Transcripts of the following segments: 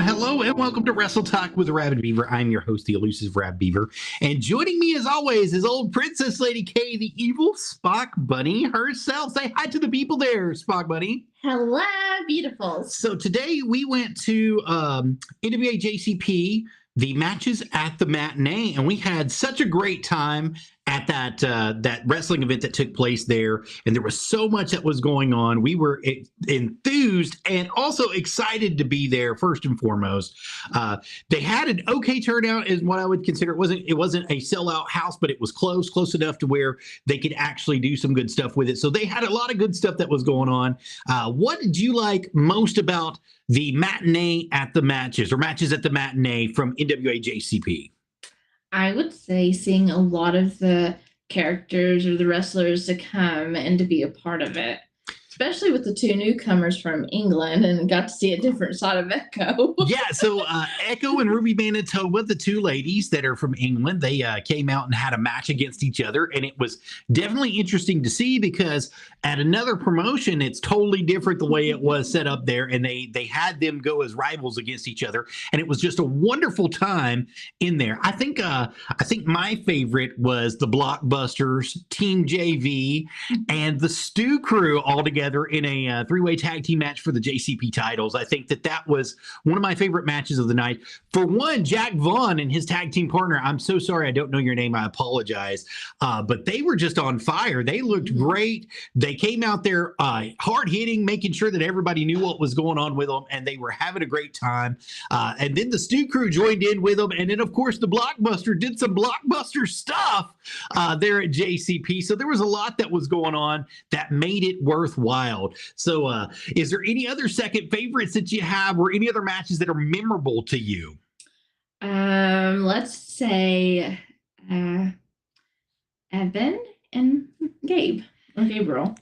Hello and welcome to Wrestle Talk with Arabbidb3aver. I'm your host, the elusive Arabbidb3aver. And joining me as always is old Princess Lady K, the evil Spock Bunny herself. Say hi to the people there, Spock Bunny. Hello, beautiful. So today we went to NWA JCP, the matches at the Matinee, and we had such a great time at that wrestling event that took place there, and there was so much that was going on. We were enthused and also excited to be there. First and foremost, they had an okay turnout, is what I would consider. It wasn't a sellout house, but it was close enough to where they could actually do some good stuff with it. So they had a lot of good stuff that was going on. What did you like most about the matinee at the matches, or matches at the matinee from NWA JCP? I would say seeing a lot of the characters or the wrestlers to come and to be a part of it, especially with the two newcomers from England, and got to see a different side of Echo. Yeah, so Echo and Ruby Manitoba, the two ladies that are from England, they came out and had a match against each other, and it was definitely interesting to see because at another promotion, it's totally different the way it was set up there, and they had them go as rivals against each other, and it was just a wonderful time in there. I think my favorite was the Blockbusters, Team JV, and the Stew Crew all together in a three-way tag team match for the JCP titles. I think that was one of my favorite matches of the night. For one, Jack Vaughn and his tag team partner, I'm so sorry I don't know your name, I apologize, but they were just on fire. They looked great. They came out there hard-hitting, making sure that everybody knew what was going on with them, and they were having a great time. And then the Stew Crew joined in with them, and then, of course, the Blockbuster did some Blockbuster stuff there at JCP. So there was a lot that was going on that made it worthwhile. So is there any other second favorites that you have, or any other matches that are memorable to you? Let's say Evan and Gabe. Or Gabriel.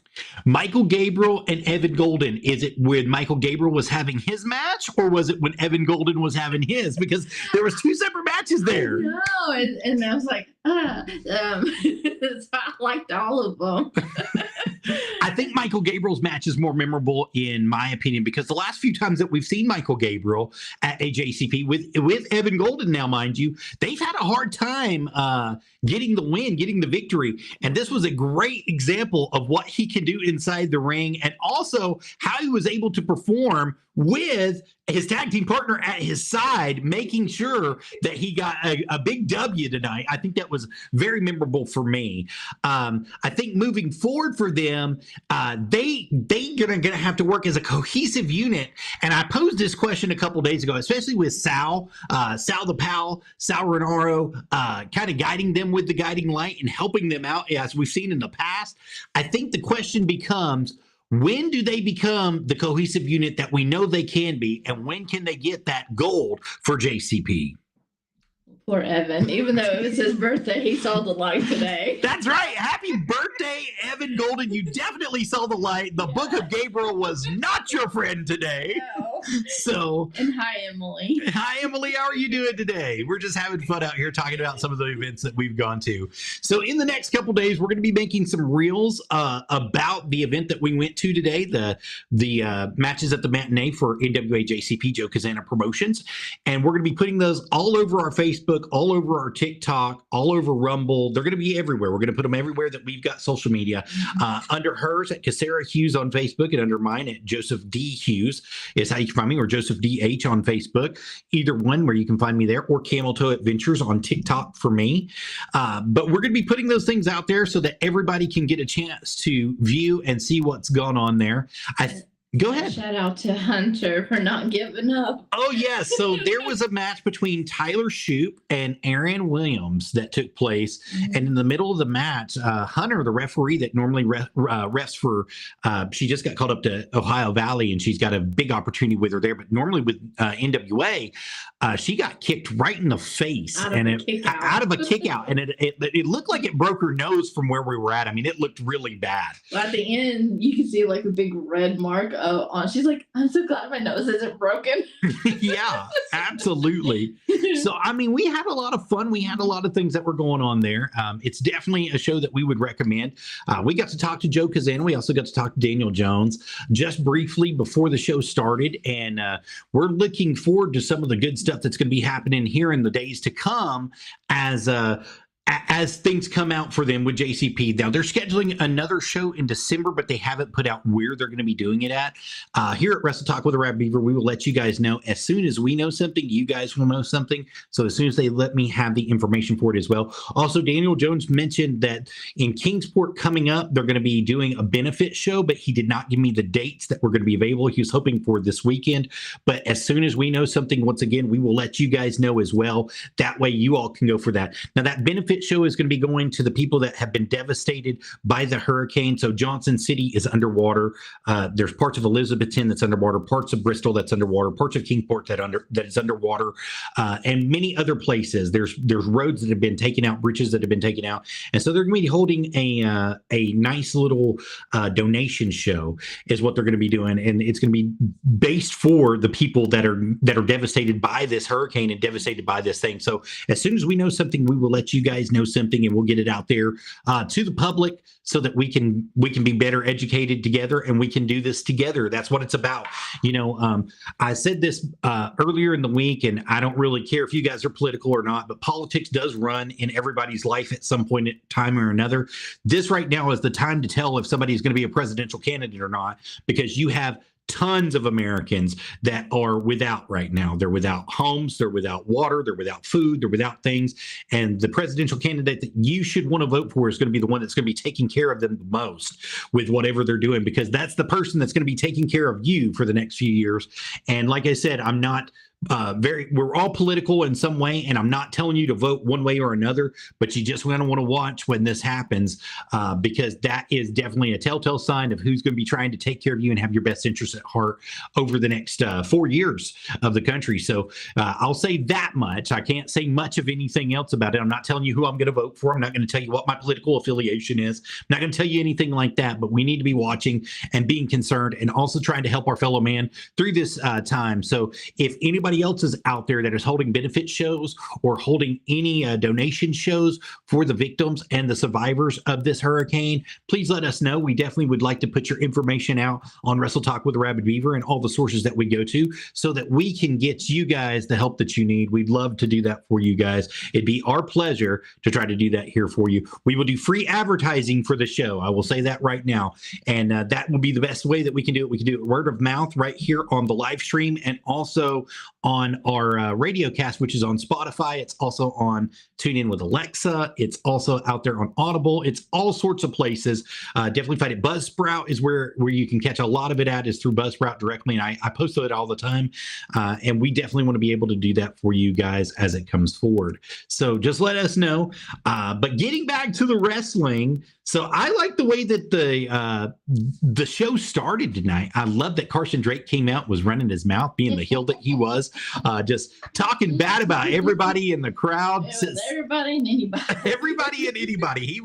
Michael Gabriel and Evan Golden. Is it when Michael Gabriel was having his match, or was it when Evan Golden was having his? Because there was two separate matches there. No, and I was like, so I liked all of them. I think Michael Gabriel's match is more memorable, in my opinion, because the last few times that we've seen Michael Gabriel at a JCP with Evan Golden now, mind you, they've had a hard time getting the win, getting the victory. And this was a great example of what he can do inside the ring, and also how he was able to perform with his tag team partner at his side, making sure that he got a big W tonight. I think that was very memorable for me. I think moving forward for them, they're gonna have to work as a cohesive unit. And I posed this question a couple days ago, especially with Sal the Pal, Sal Renaro, kind of guiding them with the guiding light and helping them out as we've seen in the past. I think the question becomes, when do they become the cohesive unit that we know they can be, and when can they get that gold for JCP? Poor Evan. Even though it was his birthday, he saw the light today. That's right. Happy birthday, Evan Golden. You definitely saw the light. The Book of Gabriel was not your friend today. No. So, and hi, Emily. Hi, Emily. How are you doing today? We're just having fun out here talking about some of the events that we've gone to. So in the next couple days, we're going to be making some reels about the event that we went to today, the matches at the matinee for NWA JCP, Joe Cazanna Promotions. And we're going to be putting those all over our Facebook, all over our TikTok, all over Rumble. They're going to be everywhere. We're going to put them everywhere that we've got social media. Under hers at Casera Hughes on Facebook, and under mine at Joseph D. Hughes is how you can find me, or Joseph D.H. on Facebook. Either one where you can find me there, or Camel Toe Adventures on TikTok for me. But we're going to be putting those things out there so that everybody can get a chance to view and see what's gone on there. Go ahead. Shout out to Hunter for not giving up. Oh, yes. So there was a match between Tyler Shoop and Aaron Williams that took place. Mm-hmm. And in the middle of the match, Hunter, the referee that normally refs for, she just got called up to Ohio Valley, and she's got a big opportunity with her there. But normally with NWA, she got kicked right in the face out of a kick out. And it looked like it broke her nose from where we were at. I mean, it looked really bad. Well, at the end, you can see like a big red mark she's like, I'm so glad my nose isn't broken. Yeah, absolutely. So, I mean, we had a lot of fun. We had a lot of things that were going on there. It's definitely a show that we would recommend. We got to talk to Joe Cazanna. We also got to talk to Daniel Jones just briefly before the show started. And we're looking forward to some of the good stuff that's going to be happening here in the days to come as things come out for them with JCP. Now, they're scheduling another show in December, but they haven't put out where they're going to be doing it at. Here at Wrestle Talk with Arabbidb3aver, we will let you guys know as soon as we know something. You guys will know something. So as soon as they let me have the information for it as well. Also, Daniel Jones mentioned that in Kingsport coming up, they're going to be doing a benefit show, but he did not give me the dates that were going to be available. He was hoping for this weekend. But as soon as we know something, once again, we will let you guys know as well. That way you all can go for that. Now, that benefit show is going to be going to the people that have been devastated by the hurricane. So Johnson City is underwater. There's parts of Elizabethton that's underwater, parts of Bristol that's underwater, parts of Kingsport that is underwater, and many other places. There's roads that have been taken out, bridges that have been taken out, and so they're going to be holding a nice little donation show is what they're going to be doing, and it's going to be based for the people that are devastated by this hurricane and devastated by this thing. So as soon as we know something, we will let you guys know something, and we'll get it out there to the public so that we can be better educated together, and we can do this together. That's what it's about. I said this earlier in the week, and I don't really care if you guys are political or not, but politics does run in everybody's life at some point in time or another. This right now is the time to tell if somebody is going to be a presidential candidate or not, because you have tons of Americans that are without right now. They're without homes, they're without water, they're without food, they're without things. And the presidential candidate that you should want to vote for is going to be the one that's going to be taking care of them the most with whatever they're doing, because that's the person that's going to be taking care of you for the next few years. And like I said, I'm not we're all political in some way, and I'm not telling you to vote one way or another, but you just want to watch when this happens, because that is definitely a telltale sign of who's going to be trying to take care of you and have your best interests at heart over the next 4 years of the country. So I'll say that much. I can't say much of anything else about it. I'm not telling you who I'm going to vote for. I'm not going to tell you what my political affiliation is. I'm not going to tell you anything like that, but we need to be watching and being concerned, and also trying to help our fellow man through this time. So if anybody else is out there that is holding benefit shows or holding any donation shows for the victims and the survivors of this hurricane, please let us know. We definitely would like to put your information out on Wrestle Talk with Arabbidb3aver and all the sources that we go to, so that we can get you guys the help that you need. We'd love to do that for you guys. It'd be our pleasure to try to do that here for you. We will do free advertising for the show. I will say that right now. And that will be the best way that we can do it. We can do it word of mouth right here on the live stream, and also on our radio cast, which is on Spotify. It's also on TuneIn with Alexa. It's also out there on Audible. It's all sorts of places. Definitely find it. Buzzsprout is where you can catch a lot of it at, is through Buzzsprout directly. And I post it all the time. And we definitely want to be able to do that for you guys as it comes forward. So just let us know. But getting back to the wrestling, so I like the way that the show started tonight. I love that Carson Drake came out, was running his mouth, being the heel that he was, just talking bad about everybody in the crowd. Everybody and anybody. Everybody and anybody. He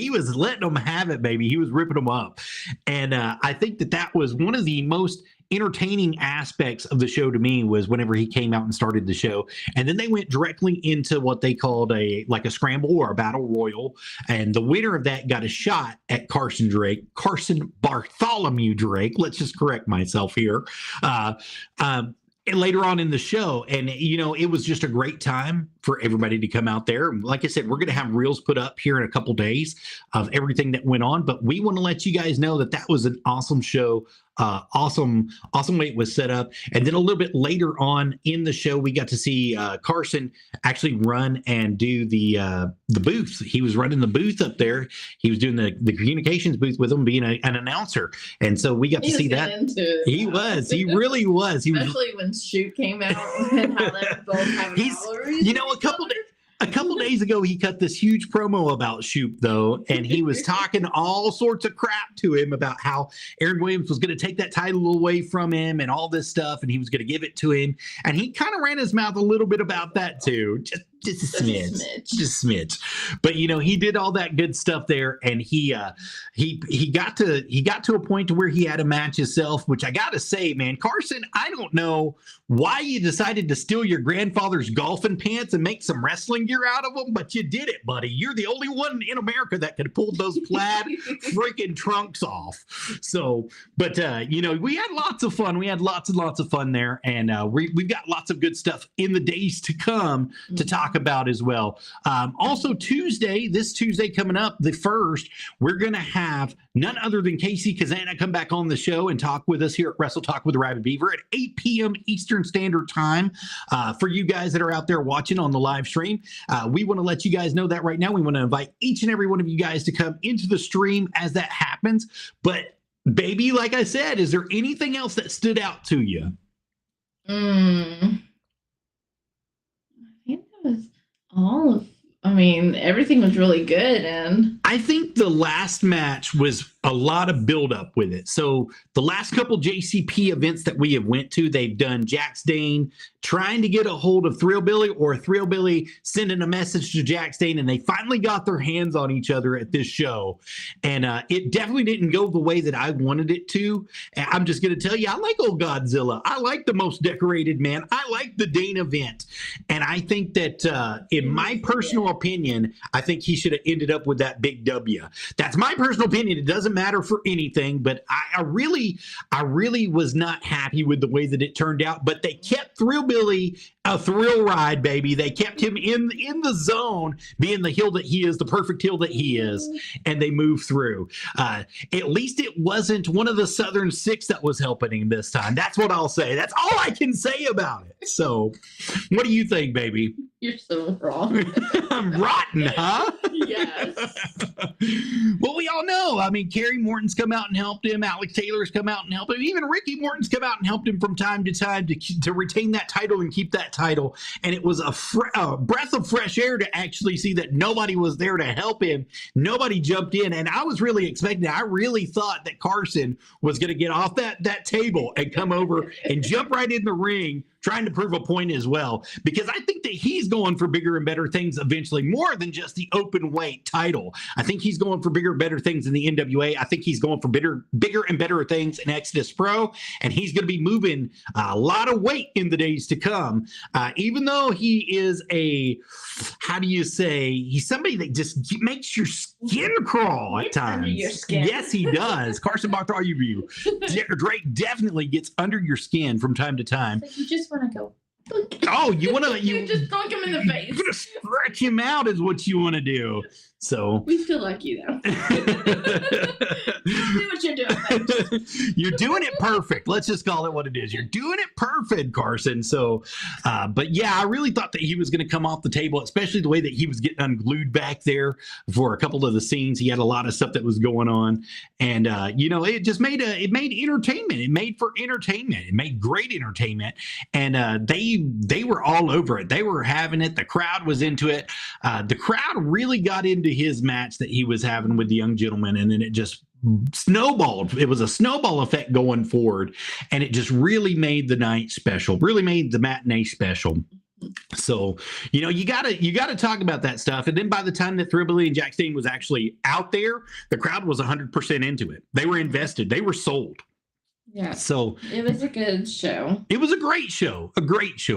was letting them have it, baby. He was ripping them up. And I think that was one of the most entertaining aspects of the show to me, was whenever he came out and started the show. And then they went directly into what they called a scramble or a battle royal, and the winner of that got a shot at Carson Bartholomew Drake. Let's just correct myself here. And later on in the show, and it was just a great time for everybody to come out there. Like I said, we're going to have reels put up here in a couple days of everything that went on, but we want to let you guys know that was an awesome show. Awesome way it was set up. And then a little bit later on in the show, we got to see Carson actually run and do the booth. He was running the booth up there. He was doing the communications booth with them, being an announcer. And so we got to see that. He was. He really was. Especially when Shoop came out and how they both have a couple days ago, he cut this huge promo about Shoop, though, and he was talking all sorts of crap to him about how Aaron Williams was going to take that title away from him and all this stuff, and he was going to give it to him. And he kind of ran his mouth a little bit about that, too. Just a smidge. But he did all that good stuff there, and he got to a point to where he had a match himself, which I gotta say, man, Carson, I don't know why you decided to steal your grandfather's golfing pants and make some wrestling gear out of them, but you did it, buddy. You're the only one in America that could pull those plaid freaking trunks off. So, but we had lots of fun. We had lots and lots of fun there, and we've got lots of good stuff in the days to come to talk about as well. Also, this Tuesday coming up, the 1st, we're going to have none other than Casey Cazanna come back on the show and talk with us here at Wrestle Talk with Arabbidb3aver at 8 p.m. Eastern Standard Time. For you guys that are out there watching on the live stream, we want to let you guys know that right now. We want to invite each and every one of you guys to come into the stream as that happens. But, baby, like I said, is there anything else that stood out to you? I think that was everything was really good. And I think the last match was a lot of buildup with it. So the last couple JCP events that we have went to, they've done Jax Dane trying to get a hold of Thrillbilly, or Thrillbilly sending a message to Jax Dane, and they finally got their hands on each other at this show. And it definitely didn't go the way that I wanted it to. And I'm just going to tell you, I like old Godzilla. I like the most decorated man. I like the Dane event. And I think that in my personal opinion, I think he should have ended up with that big W. That's my personal opinion. It doesn't matter for anything, but I really was not happy with the way that it turned out. But they kept Thrillbilly a thrill ride, baby. They kept him in the zone, being the heel that he is, the perfect heel that he is, and they moved through. At least it wasn't one of the Southern Six that was helping him this time. That's what I'll say. That's all I can say about it. So, what do you think, baby? You're so wrong. I'm rotten, huh? Yes. Well, we all know. Kerry Morton's come out and helped him. Alex Taylor's come out and helped him. Even Ricky Morton's come out and helped him from time to time to retain that title and keep that title. And it was a breath of fresh air to actually see that nobody was there to help him. Nobody jumped in. And I was really expecting, I really thought that Carson was going to get off that table and come over and jump right in the ring, trying to prove a point as well, because I think that he's going for bigger and better things eventually, more than just the open weight title. I think he's going for bigger and better things in the NWA. I think he's going for bigger and better things in Exodus Pro, and he's going to be moving a lot of weight in the days to come. Even though he is he's somebody that just makes your skin crawl at times. Under your skin. Yes, he does. Carson Drake definitely gets under your skin from time to time. Like you just want to go. Oh, you just dunk him in the face. You're gonna stretch him out is what you want to do. So we still like you though. Do what you're doing. You're doing it perfect. Let's just call it what it is. You're doing it perfect, Carson. So, but yeah, I really thought that he was going to come off the table, especially the way that he was getting unglued back there for a couple of the scenes. He had a lot of stuff that was going on, and it just made entertainment. It made for entertainment. It made great entertainment, and they were all over it. They were having it. The crowd was into it. The crowd really got into his match that he was having with the young gentleman, and then it just snowballed. It was a snowball effect going forward, and it just really made the night special, really made the matinee special. So, you gotta talk about that stuff. And then by the time that Thrillbilly and Jax Dane was actually out there, the crowd was 100% into it. They were invested. They were sold. Yeah. So it was a good show. It was a great show,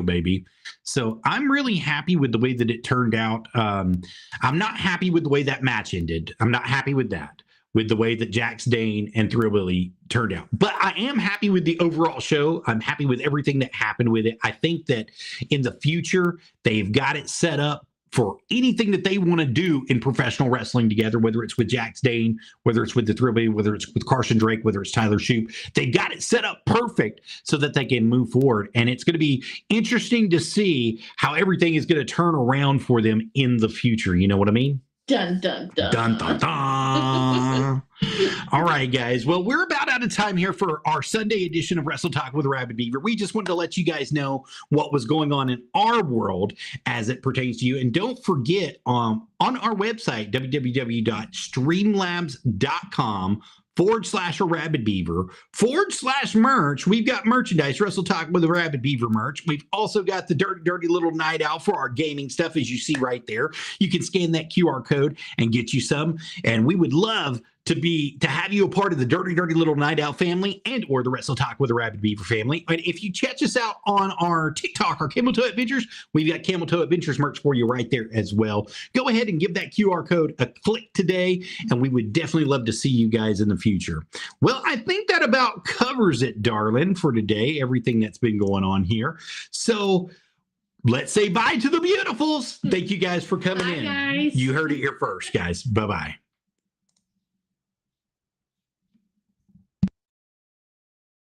baby. So I'm really happy with the way that it turned out. I'm not happy with the way that match ended. I'm not happy with that, with the way that Jax Dane and Thrillbilly turned out. But I am happy with the overall show. I'm happy with everything that happened with it. I think that in the future, they've got it set up for anything that they want to do in professional wrestling together, whether it's with Jax Dane, whether it's with the Thrillbilly, whether it's with Carson Drake, whether it's Tyler Shoop. They got it set up perfect so that they can move forward. And it's going to be interesting to see how everything is going to turn around for them in the future. You know what I mean? Dun, dun, dun. Dun, dun, dun. All right, guys. Well, we're about out of time here for our Sunday edition of Wrestle Talk with Arabbidb3aver. We just wanted to let you guys know what was going on in our world as it pertains to you. And don't forget, on our website, www.streamlabs.com, /Arabbidb3aver/merch. We've got merchandise, Wrestle Talk with the Arabbidb3aver merch. We've also got the dirty little night out for our gaming stuff, as you see right there. You can scan that QR code and get you some. And we would love to have you a part of the dirty little night out family and or the Wrestle Talk with the Arabbidb3aver family. And if you check us out on our TikTok, our Camel Toe Adventures, we've got Camel Toe Adventures merch for you right there as well. Go ahead and give that QR code a click today, and we would definitely love to see you guys in the future. Well, I think that about covers it, darling, for today, everything that's been going on here. So let's say bye to the beautifuls. Thank you guys for coming in. Guys. You heard it here first, guys. Bye-bye.